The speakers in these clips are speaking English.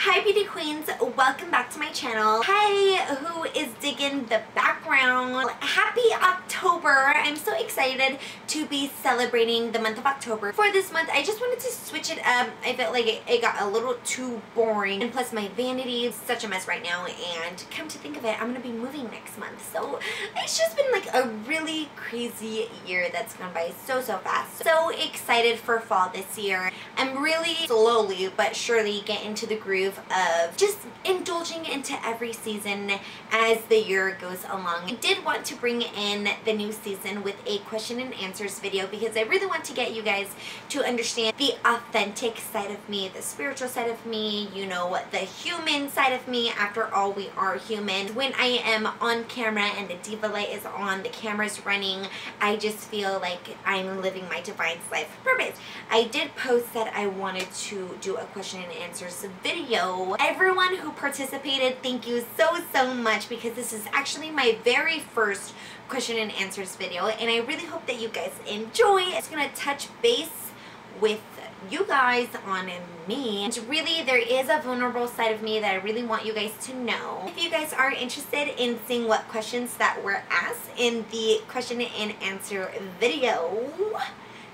Hi beauty queens, welcome back to my channel. Hi, who is digging the background? Happy October. I'm so excited to be celebrating the month of October. For this month, I just wanted to switch it up. I felt like it got a little too boring, and plus my vanity is such a mess right now, and come to think of it, I'm gonna be moving next month. So it's just been like a really crazy year that's gone by so fast. So excited for fall this year. I'm really slowly but surely getting into the groove of just indulging into every season as the year goes along. I did want to bring in the new season with a question and answers video because I really want to get you guys to understand the authentic side of me, the spiritual side of me, you know, the human side of me. After all, we are human. When I am on camera and the diva light is on, the camera's running, I just feel like I'm living my divine life purpose. I did post that I wanted to do a question and answers video. Everyone who participated, thank you so much, because this is actually my very first question and answers video, and I really hope that you guys enjoy. It's gonna touch base with you guys on me, and really there is a vulnerable side of me that I really want you guys to know. If you guys are interested in seeing what questions that were asked in the question and answer video,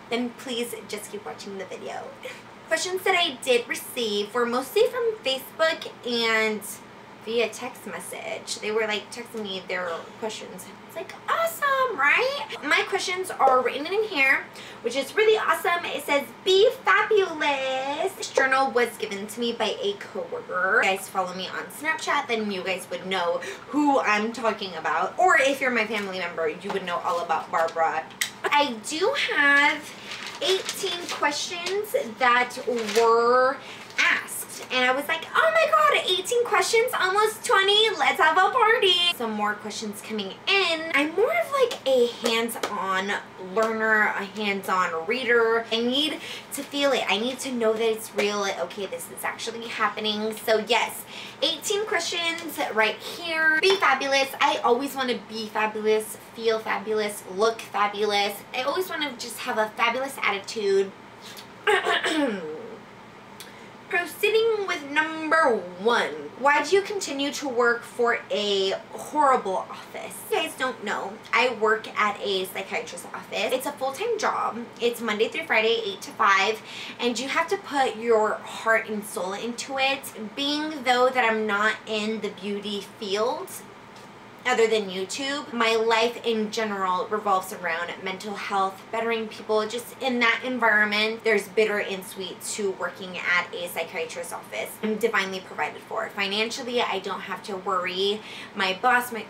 then please just keep watching the video. Questions that I did receive were mostly from Facebook and via text message. They were like texting me their questions. It's like awesome, right? My questions are written in here, which is really awesome. It says, "Be fabulous." This journal was given to me by a coworker. If you guys follow me on Snapchat, then you guys would know who I'm talking about. Or if you're my family member, you would know all about Barbara. I do have 18 questions that were asked, and I was like, oh my god, 18 questions, almost 20, let's have a party. Some more questions coming in. I'm more of like a hands-on learner, a hands-on reader. I need to feel it. I need to know that it's real. Like, okay, this is actually happening. So yes, 18 questions right here. Be fabulous. I always want to be fabulous, feel fabulous, look fabulous. I always want to just have a fabulous attitude. Proceeding with number 1. Why do you continue to work for a horrible office? If you guys don't know, I work at a psychiatrist's office. It's a full-time job. It's Monday through Friday, 8 to 5, and you have to put your heart and soul into it. Being though that I'm not in the beauty field, other than YouTube, my life in general revolves around mental health, bettering people. Just in that environment, there's bitter and sweet to working at a psychiatrist's office. I'm divinely provided for. Financially, I don't have to worry. My boss, my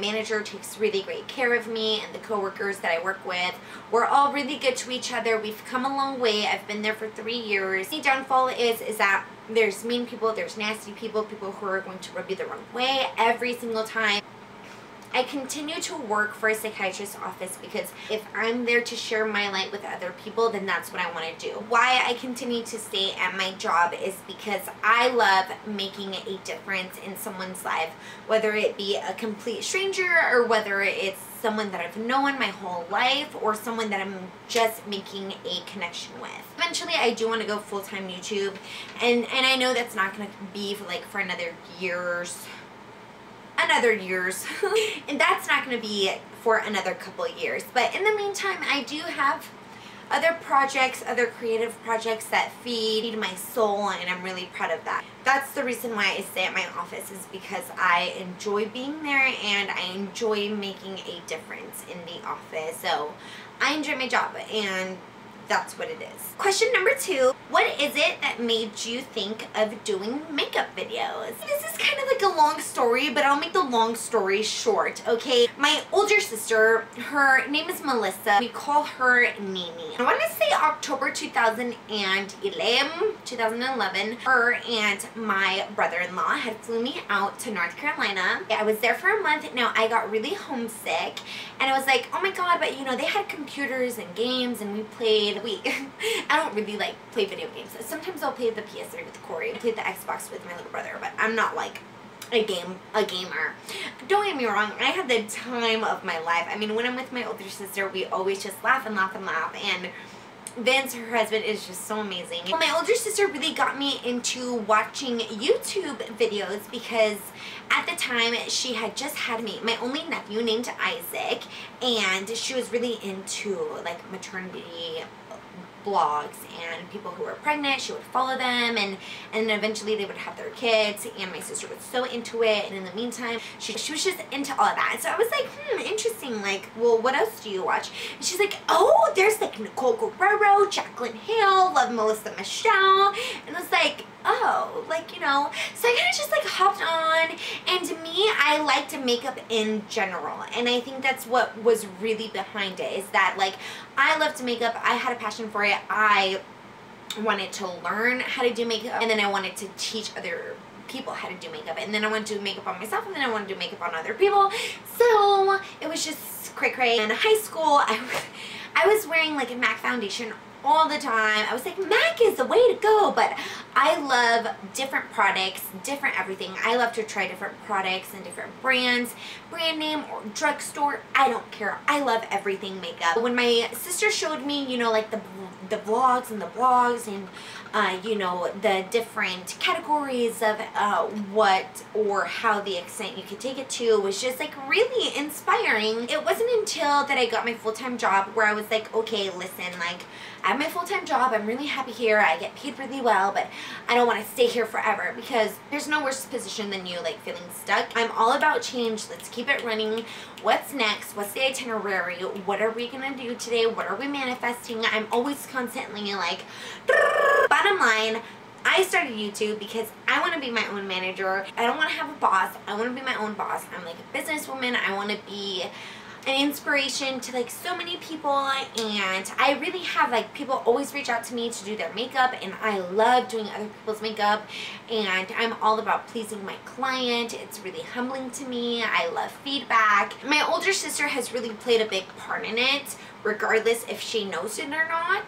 manager takes really great care of me, and the coworkers that I work with, we're all really good to each other. We've come a long way. I've been there for 3 years. The downfall is that there's mean people, there's nasty people, people who are going to rub you the wrong way every single time. I continue to work for a psychiatrist's office because if I'm there to share my light with other people, then that's what I want to do. Why I continue to stay at my job is because I love making a difference in someone's life, whether it be a complete stranger or whether it's someone that I've known my whole life or someone that I'm just making a connection with. Eventually, I do want to go full-time YouTube, and I know that's not going to be for another years. And that's not going to be for another couple years, but in the meantime, I do have other projects, other creative projects that feed my soul, and I'm really proud of that. That's the reason why I stay at my office, is because I enjoy being there and I enjoy making a difference in the office. So I enjoy my job, and that's what it is. Question number 2. What is it that made you think of doing makeup videos? This is kind of like a long story, but I'll make the long story short, okay? My older sister, her name is Melissa. We call her Nini. I want to say October 2011, her and my brother-in-law had flew me out to North Carolina. I was there for a month. Now, I got really homesick, and I was like, oh my god, but they had computers and games, and we played. I don't really like play video games. Sometimes I'll play the PS3 with Corey. I played the Xbox with my little brother, but I'm not like a gamer. Don't get me wrong, I had the time of my life. I mean, when I'm with my older sister, we always just laugh and laugh and laugh, and Vince, her husband, is just so amazing. Well, my older sister really got me into watching YouTube videos because at the time she had just had my only nephew named Isaac, and she was really into like maternity blogs and people who were pregnant. She would follow them, and eventually they would have their kids, and my sister was so into it, and in the meantime she was just into all of that. And so I was like, interesting, like, well, what else do you watch? And she's like, oh, there's like Nicole Guerrero, Jaclyn Hill, love Melissa Michelle. And I was like, oh, like, you know, so I kind of just like hopped on. And to me, I liked makeup in general, and I think that's what was really behind it, is that like I loved makeup. I had a passion for it. I wanted to learn how to do makeup, and then I wanted to teach other people how to do makeup, and then I wanted to do makeup on myself, and then I wanted to do makeup on other people. So it was just cray-cray. In high school, I was wearing like a MAC foundation all the time. I was like, MAC is the way to go, but I love different products, different everything. I love to try different products and different brands, brand name or drugstore, I don't care. I love everything makeup. When my sister showed me, you know, like the vlogs and the blogs and you know, the different categories of what or how the extent you could take it to, was just like really inspiring. It wasn't until that I got my full-time job where I was like, okay, listen, like, I have my full-time job, I'm really happy here, I get paid really well, but I don't want to stay here forever, because there's no worse position than you like feeling stuck. I'm all about change. Let's keep it running. What's next? What's the itinerary? What are we gonna do today? What are we manifesting? I'm always constantly like, bottom line, I started YouTube because I want to be my own manager. I don't want to have a boss. I want to be my own boss. I'm like a businesswoman. I want to be an inspiration to like so many people, and I really have like people always reach out to me to do their makeup, and I love doing other people's makeup, and I'm all about pleasing my client. It's really humbling to me. I love feedback. My older sister has really played a big part in it, regardless if she knows it or not.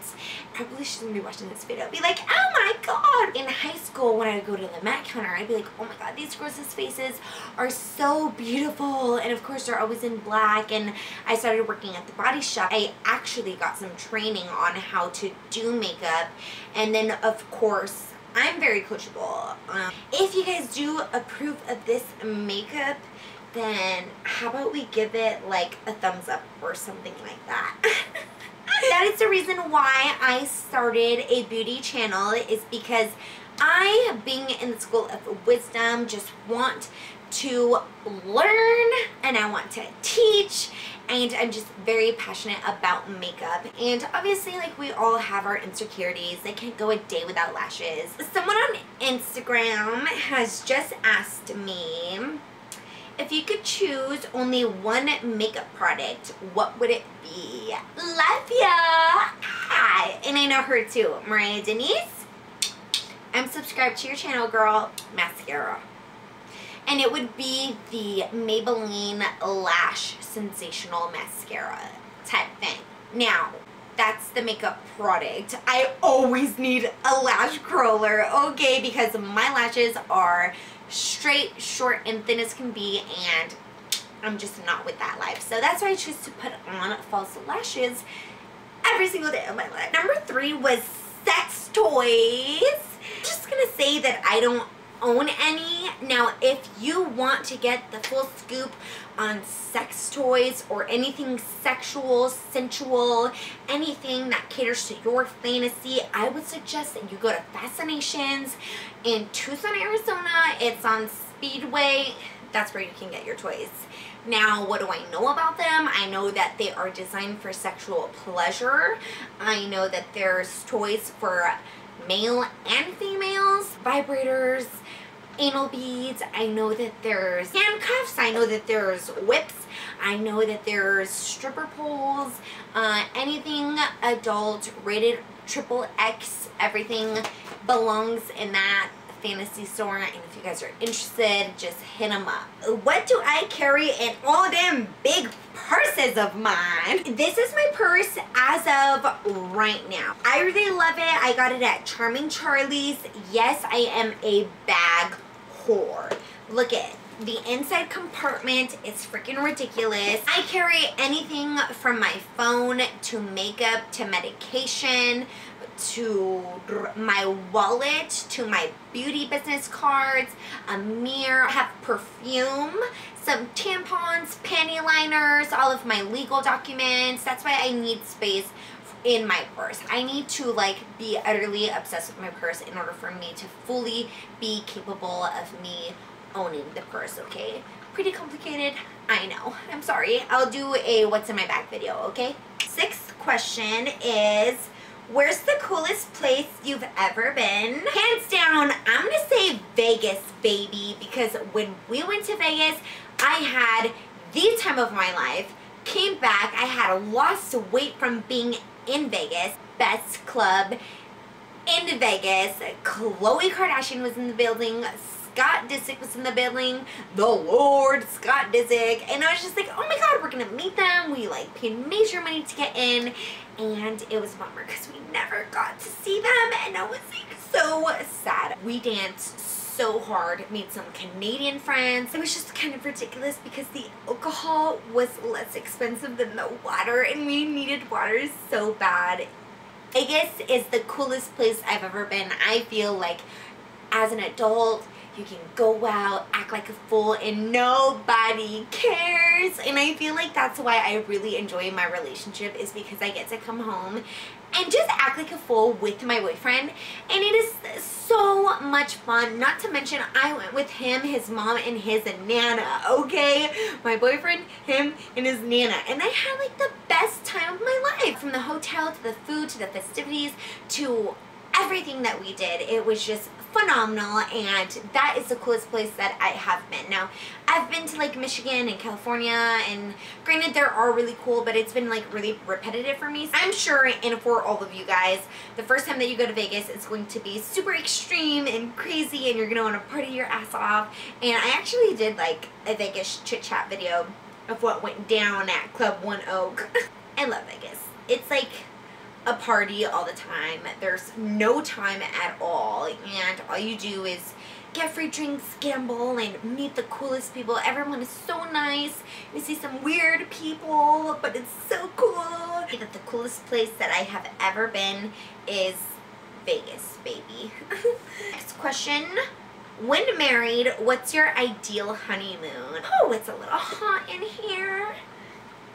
Probably shouldn't be watching this video. Be like, oh my god. In high school, when I would go to the MAC counter, I'd be like, oh my god, these girls' faces are so beautiful. And of course, they're always in black. And I started working at the body shop. I actually got some training on how to do makeup. And then, of course, I'm very coachable. If you guys do approve of this makeup, then how about we give it like a thumbs up or something like that. That is the reason why I started a beauty channel, is because I, being in the school of wisdom, just want to learn and I want to teach, and I'm just very passionate about makeup. And obviously, like, we all have our insecurities. I can't go a day without lashes. Someone on Instagram has just asked me, if you could choose only one makeup product, what would it be? Love ya! Hi! And I know her too, Mariah Denise. I'm subscribed to your channel, girl. Mascara. And it would be the Maybelline Lash Sensational Mascara type thing. Now, that's the makeup product. I always need a lash curler, okay? Because my lashes are straight, short, and thin as can be, and I'm just not with that life. So that's why I choose to put on false lashes every single day of my life. Number 3 was sex toys. I'm just gonna say that I don't own any. Now, if you want to get the full scoop on sex toys or anything sexual, sensual, anything that caters to your fantasy, I would suggest that you go to Fascinations in Tucson, Arizona. It's on Speedway. That's where you can get your toys. Now, what do I know about them? I know that they are designed for sexual pleasure. I know that there's toys for male and females, vibrators, anal beads. I know that there's handcuffs. I know that there's whips. I know that there's stripper poles, anything adult, rated XXX, everything belongs in that fantasy store. And if you guys are interested, just hit them up. What do I carry in all them big purses of mine? This is my purse as of right now. I really love it. I got it at Charming Charlie's. Yes, I am a bag whore. Look at The inside compartment is freaking ridiculous. I carry anything from my phone to makeup to medication to my wallet to my beauty business cards, a mirror, I have perfume, some tampons, panty liners, all of my legal documents. That's why I need space in my purse. I need to like be utterly obsessed with my purse in order for me to fully be capable of me owning the purse, okay? Pretty complicated, I know. I'm sorry. I'll do a what's in my bag video, okay? Sixth question is, where's the coolest place you've ever been? Hands down, I'm gonna say Vegas, baby, because when we went to Vegas, I had the time of my life. Came back, I had lost weight from being in Vegas. Best club in Vegas. Khloe Kardashian was in the building. Scott Disick was in the building. The Lord Scott Disick. And I was just like, oh my god, we're gonna meet them. We like paid major money to get in. And it was a bummer because we never got to see them. And I was like so sad. We danced so hard, made some Canadian friends. It was just kind of ridiculous because the alcohol was less expensive than the water and we needed water so bad. Vegas is the coolest place I've ever been. I feel like as an adult, you can go out, act like a fool, and nobody cares. And I feel like that's why I really enjoy my relationship, is because I get to come home and just act like a fool with my boyfriend. And it is so much fun. Not to mention, I went with him, his mom, and his nana, okay? My boyfriend, him, and his nana. And I had like the best time of my life. From the hotel, to the food, to the festivities, to everything that we did. It was just phenomenal, and that is the coolest place that I have been. Now, I've been to like Michigan and California, and granted they're all really cool, but it's been like really repetitive for me. I'm sure, and for all of you guys, the first time that you go to Vegas is going to be super extreme and crazy, and you're gonna want to party your ass off. And I actually did like a Vegas chit chat video of what went down at Club One Oak. I love Vegas. It's like a party all the time. There's no time at all, and all you do is get free drinks, gamble, and meet the coolest people. Everyone is so nice. You see some weird people, but it's so cool. I think that the coolest place that I have ever been is Vegas, baby. Next question. When married, what's your ideal honeymoon? Oh, it's a little hot in here.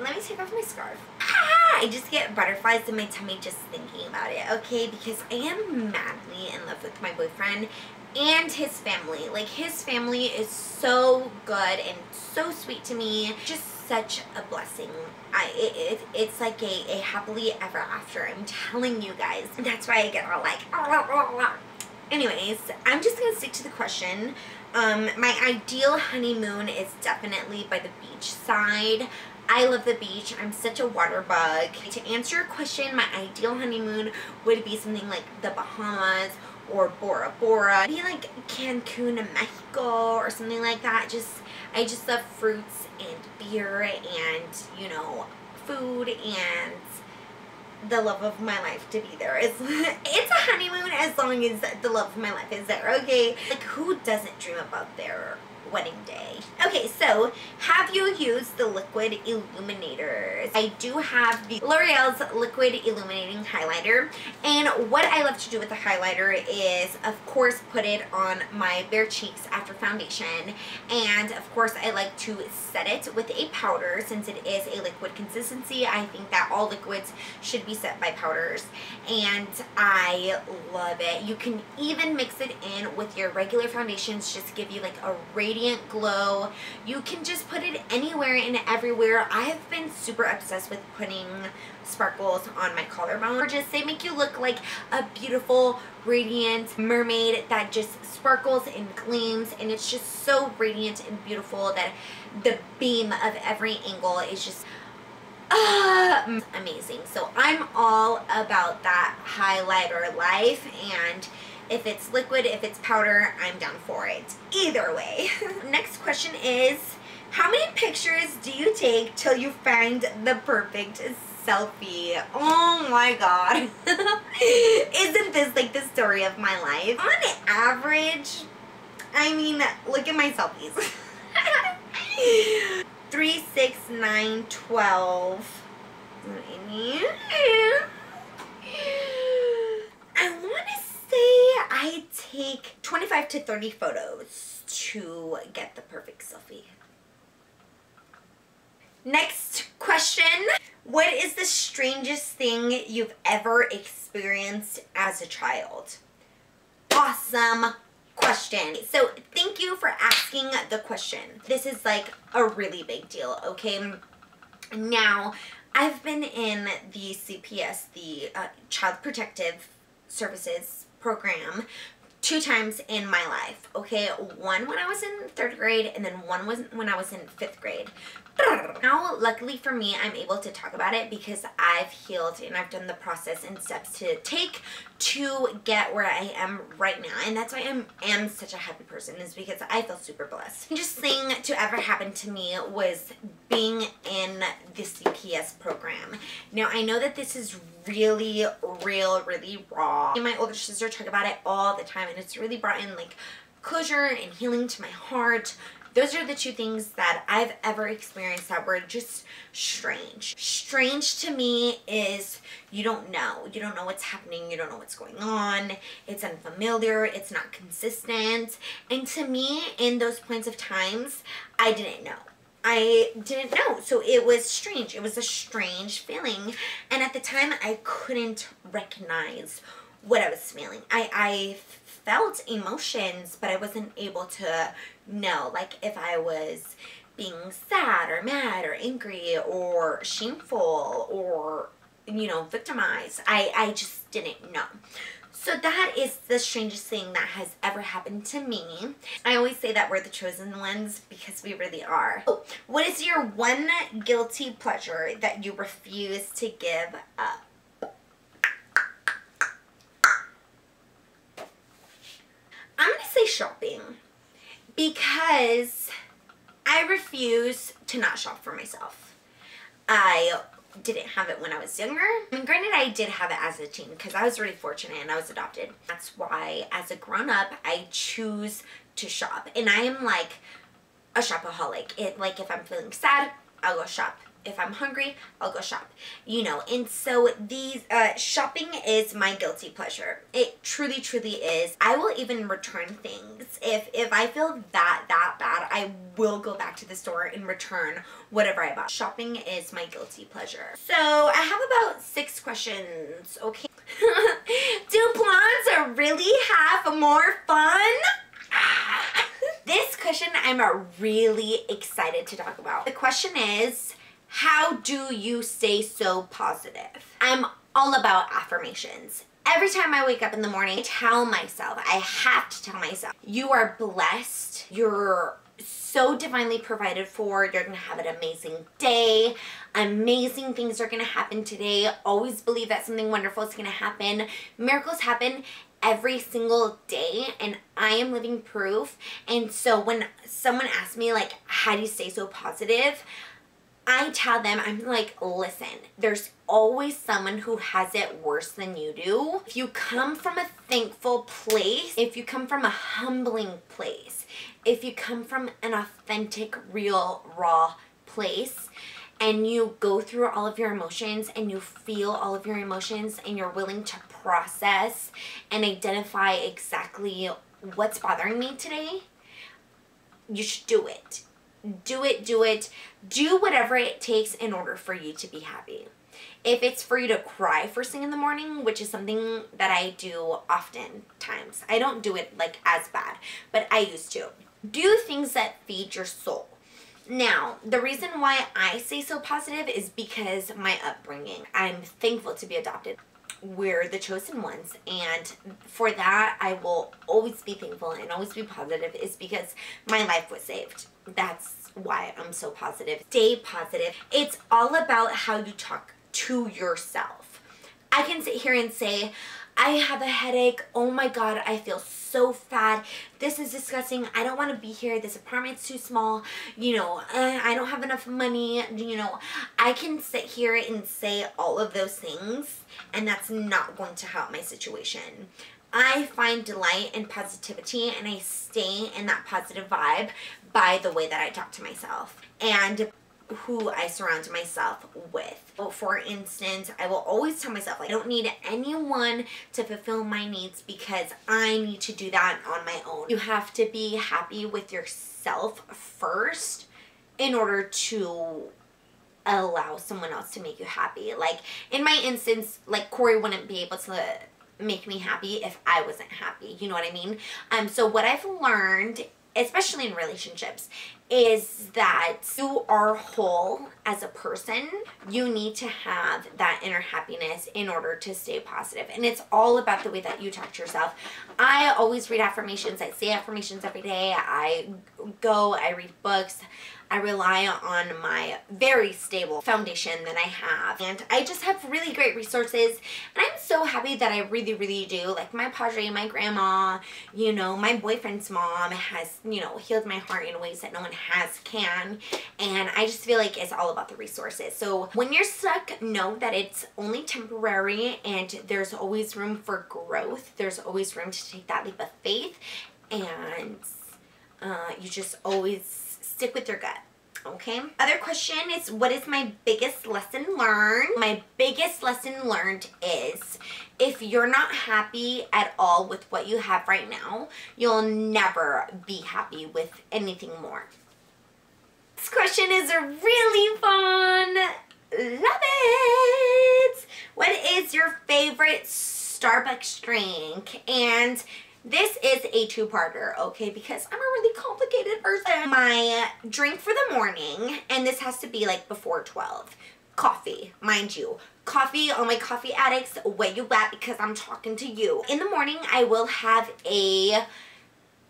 Let me take off my scarf. Ah, I just get butterflies in my tummy just thinking about it, okay? Because I am madly in love with my boyfriend and his family. Like, his family is so good and so sweet to me. Just such a blessing. It's like a happily ever after. I'm telling you guys. That's why I get all like, Anyways, I'm just gonna stick to the question. My ideal honeymoon is definitely by the beach side. I love the beach. I'm such a water bug. To answer your question, my ideal honeymoon would be something like the Bahamas or Bora Bora. Maybe like Cancun, Mexico, or something like that. I just love fruits and beer and, you know, food and the love of my life to be there. It's a honeymoon as long as the love of my life is there, okay? Like, who doesn't dream about their wedding day? Okay, so have you used the liquid illuminators? I do have the L'Oreal's liquid illuminating highlighter, and what I love to do with the highlighter is, of course, put it on my bare cheeks after foundation, and of course I like to set it with a powder. Since it is a liquid consistency, I think that all liquids should be set by powders, and I love it. You can even mix it in with your regular foundations just to give you like a radiant glow. You can just put it anywhere and everywhere. I have been super obsessed with putting sparkles on my collarbone. They make you look like a beautiful, radiant mermaid that just sparkles and gleams, and it's just so radiant and beautiful that the beam of every angle is just amazing. So I'm all about that highlighter life, and if it's liquid, if it's powder, I'm down for it. Either way. Next question is, how many pictures do you take till you find the perfect selfie? Oh my god. Isn't this like the story of my life? On average, I mean, look at my selfies. 3, 6, 9, 12. I want to say I take 25 to 30 photos to get the perfect selfie. Next question. What is the strangest thing you've ever experienced as a child? Awesome question. So thank you for asking the question. This is like a really big deal, okay? Now, I've been in the CPS, the Child Protective Services program, 2 times in my life, okay? One when I was in 3rd grade, and then one was when I was in 5th grade. Now, luckily for me, I'm able to talk about it because I've healed and I've done the process and steps to take to get where I am right now. And that's why I am such a happy person, is because I feel super blessed. The strangest thing to ever happen to me was being in the CPS program. Now, I know that this is really raw. Me and my older sister talk about it all the time, and it's really brought in like closure and healing to my heart. Those are the 2 things that I've ever experienced that were just strange. Strange to me is you don't know. You don't know what's happening. You don't know what's going on. It's unfamiliar. It's not consistent. And to me, in those points of times, I didn't know. I didn't know. So it was strange. It was a strange feeling. And at the time, I couldn't recognize what I was feeling. I felt emotions, but I wasn't able to know, like, if I was being sad or mad or angry or shameful or, you know, victimized. I just didn't know. So that is the strangest thing that has ever happened to me. I always say that we're the chosen ones because we really are. Oh, what is your one guilty pleasure that you refuse to give up? I'm going to say shopping, because I refuse to not shop for myself. I didn't have it when I was younger. I mean, granted, I did have it as a teen because I was really fortunate and I was adopted. That's why as a grown-up, I choose to shop. And I am like a shopaholic. Like if I'm feeling sad, I'll go shop. If I'm hungry, I'll go shop, you know. And so these shopping is my guilty pleasure. It truly is. I will even return things if I feel that bad. I will go back to the store and return whatever I bought. Shopping is my guilty pleasure. So I have about 6 questions. Okay. Do blondes really have more fun? This question I'm really excited to talk about. The question is, how do you stay so positive? I'm all about affirmations. Every time I wake up in the morning, I tell myself, I have to tell myself, you are blessed. You're so divinely provided for. You're going to have an amazing day. Amazing things are going to happen today. Always believe that something wonderful is going to happen. Miracles happen every single day, and I am living proof. And so when someone asks me, like, how do you stay so positive? I tell them, I'm like, listen, there's always someone who has it worse than you do. If you come from a thankful place, if you come from a humbling place, if you come from an authentic, real, raw place, and you go through all of your emotions and you feel all of your emotions and you're willing to process and identify exactly what's bothering me today, you should do it. Do it. Do whatever it takes in order for you to be happy. If it's for you to cry first thing in the morning, which is something that I do oftentimes. I don't do it like as bad, but I used to. Do things that feed your soul. Now, the reason why I say so positive is because my upbringing. I'm thankful to be adopted. We're the chosen ones, and for that I will always be thankful and always be positive, is because my life was saved. That's why I'm so positive. Stay positive. It's all about how you talk to yourself. I can sit here and say, I have a headache. Oh my God, I feel so fat. This is disgusting. I don't want to be here. This apartment's too small. You know, I don't have enough money. You know, I can sit here and say all of those things, and that's not going to help my situation. I find delight and positivity, and I stay in that positive vibe by the way that I talk to myself and who I surround myself with. For instance, I will always tell myself, like, I don't need anyone to fulfill my needs because I need to do that on my own. You have to be happy with yourself first in order to allow someone else to make you happy. Like, in my instance, like, Corey wouldn't be able to make me happy if I wasn't happy. You know what I mean? So what I've learned, especially in relationships, is that you are whole as a person. You need to have that inner happiness in order to stay positive. And it's all about the way that you talk to yourself. I always read affirmations. I say affirmations every day. I read books. I rely on my very stable foundation that I have. And I just have really great resources. And I'm so happy that I really, really do. Like my padre, my grandma, you know, my boyfriend's mom has, you know, healed my heart in ways that no one can. And I just feel like it's all about the resources. So when you're stuck, know that it's only temporary and there's always room for growth. There's always room to take that leap of faith. And you just always stick with your gut. Okay. Other question is, what is my biggest lesson learned? My biggest lesson learned is if you're not happy at all with what you have right now, you'll never be happy with anything more. This question is really fun. Love it. What is your favorite Starbucks drink? And this is a two-parter, okay, because I'm a really complicated person. My drink for the morning, and this has to be like before 12, coffee, mind you. Coffee, all my coffee addicts, where you at, because I'm talking to you. In the morning, I will have a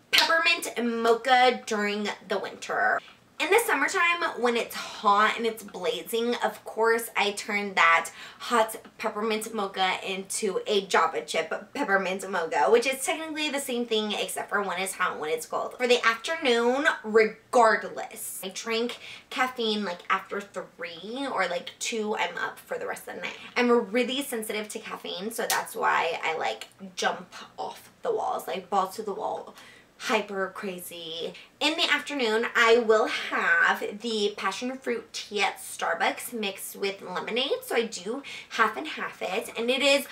peppermint mocha during the winter. In the summertime, when it's hot and it's blazing, of course, I turn that hot peppermint mocha into a Java chip peppermint mocha, which is technically the same thing except for one is hot and one is cold. For the afternoon, regardless, I drink caffeine like after 3 or like 2, I'm up for the rest of the night. I'm really sensitive to caffeine, so that's why I like jump off the walls, like balls to the wall. Hyper crazy. In the afternoon, I will have the passion fruit tea at Starbucks mixed with lemonade. So I do half and half it, and it is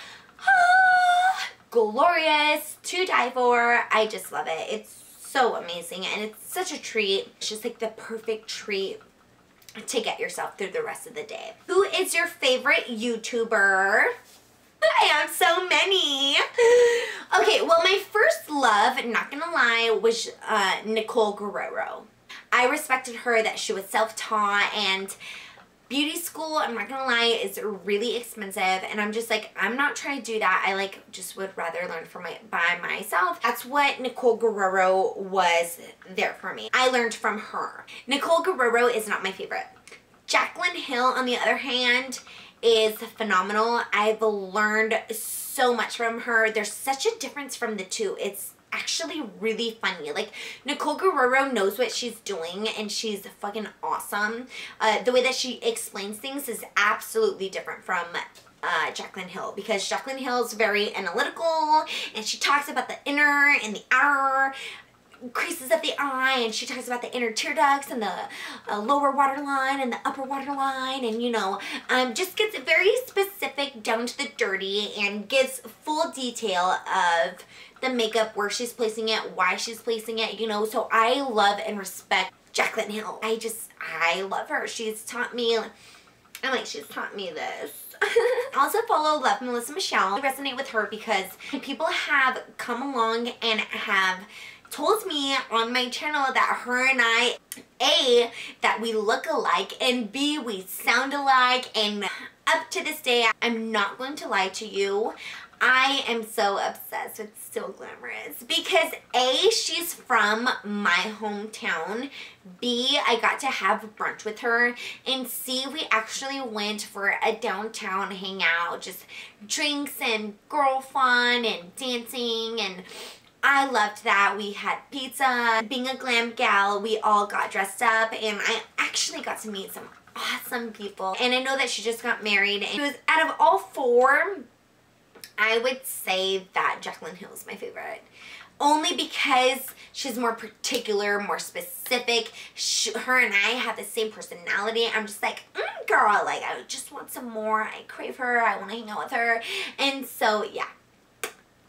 glorious to die for. I just love it. It's so amazing, and it's such a treat. It's just like the perfect treat to get yourself through the rest of the day. Who is your favorite YouTuber? I have so many. Okay, well, my first love, not gonna lie, was Nicole Guerrero. I respected her that she was self-taught, and beauty school, I'm not gonna lie, is really expensive, and I'm just like, I'm not trying to do that. I like just would rather learn by myself. That's what Nicole Guerrero was there for me. I learned from her. Nicole Guerrero is not my favorite. Jaclyn Hill, on the other hand, is phenomenal. I've learned so much from her. There's such a difference from the two. It's actually really funny. Like, Nicole Guerrero knows what she's doing, and she's fucking awesome. The way that she explains things is absolutely different from Jaclyn Hill, because Jaclyn Hill is very analytical, and she talks about the inner and the outer creases of the eye, and she talks about the inner tear ducts and the lower waterline and the upper waterline, and, you know, just gets very specific, down to the dirty, and gives full detail of the makeup, where she's placing it, why she's placing it, you know. So I love and respect Jaclyn Hill. I love her. She's taught me, she's taught me this. I also follow Love Melissa Michelle. I resonate with her because people have come along and have told me on my channel that her and I, A, that we look alike, and B, we sound alike, and up to this day, I'm not going to lie to you, I am so obsessed with So Glamorous because A, she's from my hometown, B, I got to have brunch with her, and C, we actually went for a downtown hangout, just drinks and girl fun and dancing, and I loved that. We had pizza. Being a glam gal, we all got dressed up, and I actually got to meet some awesome people. And I know that she just got married, and she was, out of all 4, I would say that Jaclyn Hill is my favorite. Only because she's more particular, more specific. Her and I have the same personality. I'm just like, girl, like, I just want some more. I crave her. I want to hang out with her. And so, yeah,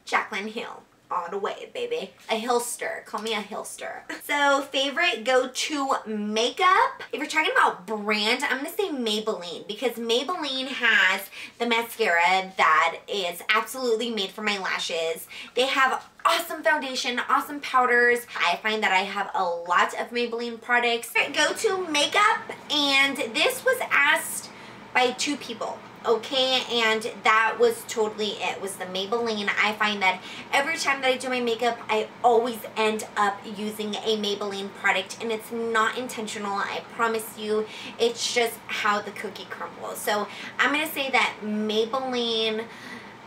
Jaclyn Hill. All the way, baby. A Hillster. Call me a Hillster. So, favorite go-to makeup. If you're talking about brand, I'm going to say Maybelline, because Maybelline has the mascara that is absolutely made for my lashes. They have awesome foundation, awesome powders. I find that I have a lot of Maybelline products. Go-to makeup, and this was asked by 2 people. Okay, and that was totally it, was the Maybelline. I find that every time that I do my makeup, I always end up using a Maybelline product, and it's not intentional, I promise you. It's just how the cookie crumbles. So I'm going to say that Maybelline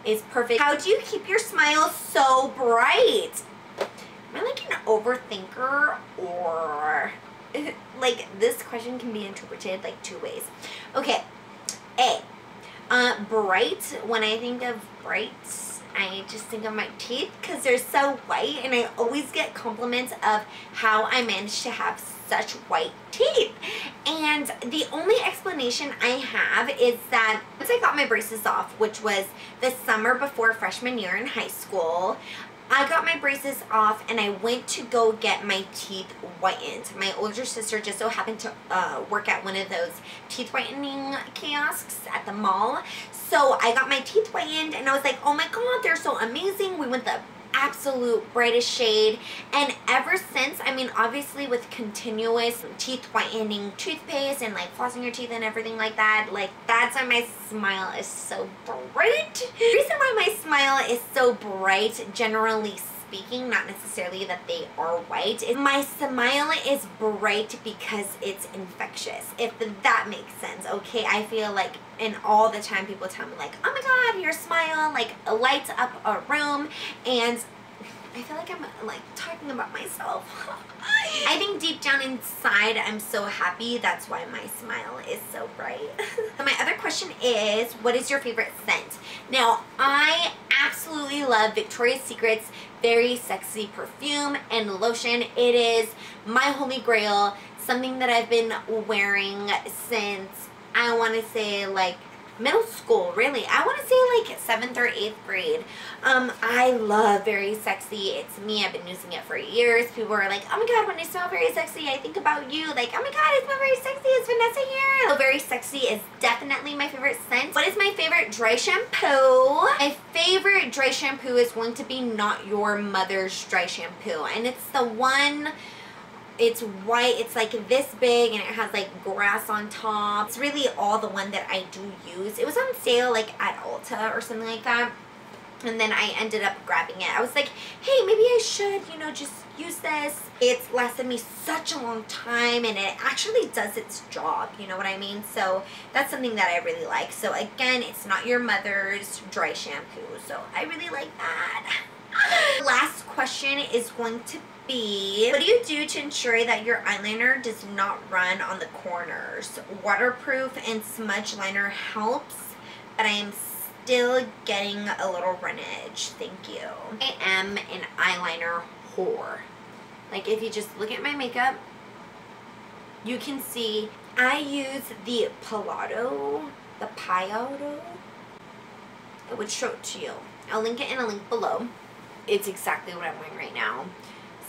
is perfect. How do you keep your smile so bright? Am I like an overthinker, or like this question can be interpreted like 2 ways. Okay, A. Bright. When I think of bright, I just think of my teeth because they're so white, and I always get compliments of how I managed to have such white teeth. And the only explanation I have is that once I got my braces off, which was the summer before freshman year in high school, I got my braces off and I went to go get my teeth whitened. My older sister just so happened to work at one of those teeth whitening kiosks at the mall. So I got my teeth whitened and I was like, oh my god, they're so amazing. We went the absolute brightest shade, and ever since, I mean, obviously with continuous teeth whitening toothpaste and like flossing your teeth and everything like that, like that's why my smile is so bright. The reason why my smile is so bright, generally speaking, not necessarily that they are white, is my smile is bright because it's infectious, if that makes sense. Okay, I feel like, and all the time people tell me like, oh my god, your smile like lights up a room, and I feel like I'm like talking about myself. I think deep down inside I'm so happy, that's why my smile is so bright. So my other question is, what is your favorite scent? Now, I absolutely love Victoria's Secret's Very Sexy perfume and lotion. It is my holy grail, something that I've been wearing since, I want to say like middle school, really. I want to say like 7th or 8th grade. I love Very Sexy. It's me. I've been using it for years. People are like, oh my god, when I smell Very Sexy, I think about you. Like, oh my god, I smell Very Sexy. It's Vanessa here. So Very Sexy is definitely my favorite scent. What is my favorite dry shampoo? My favorite dry shampoo is going to be Not Your Mother's dry shampoo. And it's the one... It's white, it's like this big, and it has like grass on top. It's really all the one that I do use. It was on sale like at Ulta or something like that, and then I ended up grabbing it. I was like, hey, maybe I should, you know, just use this. It's lasted me such a long time, and it actually does its job, you know what I mean? So that's something that I really like. So again, it's Not Your Mother's dry shampoo, so I really like that. Last question is going to be, what do you do to ensure that your eyeliner does not run on the corners? Waterproof and smudge liner helps, but I am still getting a little runnage. Thank you. I am an eyeliner whore. Like, if you just look at my makeup, you can see I use the Pallado. I would show it to you. I'll link it in a link below. It's exactly what I'm wearing right now.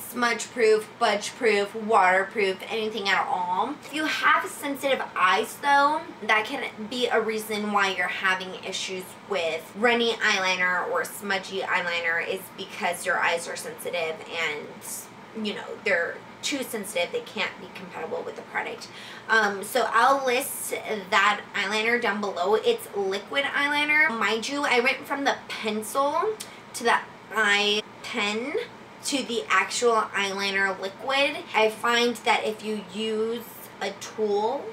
Smudge proof, budge proof, waterproof, anything at all. If you have sensitive eyes though, that can be a reason why you're having issues with runny eyeliner or smudgy eyeliner, is because your eyes are sensitive and, you know, they're too sensitive. They can't be compatible with the product. So I'll list that eyeliner down below. It's liquid eyeliner. Mind you, I went from the pencil to the eye pen to the actual eyeliner liquid. I find that if you use a tool,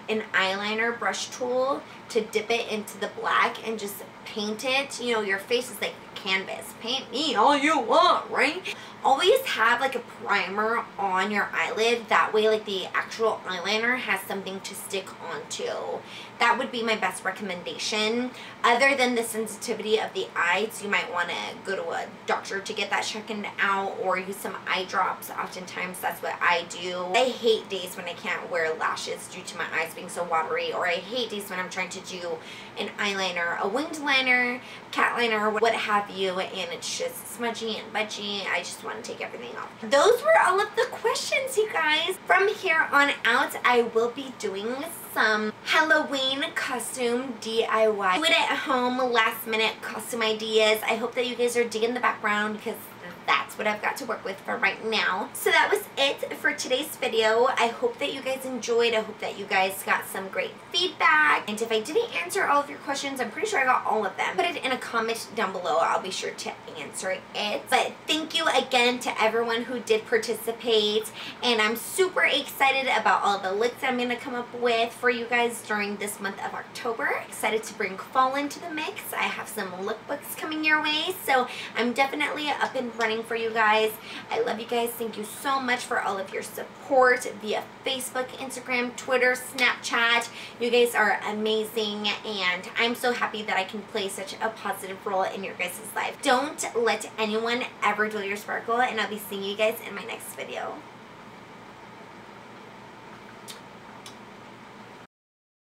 an eyeliner brush tool, to dip it into the black and just paint it, you know, your face is like canvas. Paint me all you want, right? Always have like a primer on your eyelid. That way like the actual eyeliner has something to stick onto. That would be my best recommendation. Other than the sensitivity of the eyes, you might want to go to a doctor to get that checked out or use some eye drops. Oftentimes that's what I do. I hate days when I can't wear lashes due to my eyes being so watery, or I hate days when I'm trying to do an eyeliner, a winged liner, cat liner, what have you, and it's just smudgy and budgy. I just want to take everything off. Those were all of the questions, you guys. From here on out, I will be doing some Halloween costume DIY. Do it at home, last minute costume ideas. I hope that you guys are digging the background because that's what I've got to work with for right now. So that was it for today's video. I hope that you guys enjoyed. I hope that you guys got some great feedback. And if I didn't answer all of your questions, I'm pretty sure I got all of them. Put it in a comment down below. I'll be sure to answer it. But thank you again to everyone who did participate. And I'm super excited about all the looks I'm going to come up with for you guys during this month of October. Excited to bring fall into the mix. I have some lookbooks coming your way. So I'm definitely up and running for you guys. I love you guys. Thank you so much for all of your support via Facebook, Instagram, Twitter, Snapchat. You guys are amazing, and I'm so happy that I can play such a positive role in your guys' life. Don't let anyone ever dull your sparkle, and I'll be seeing you guys in my next video.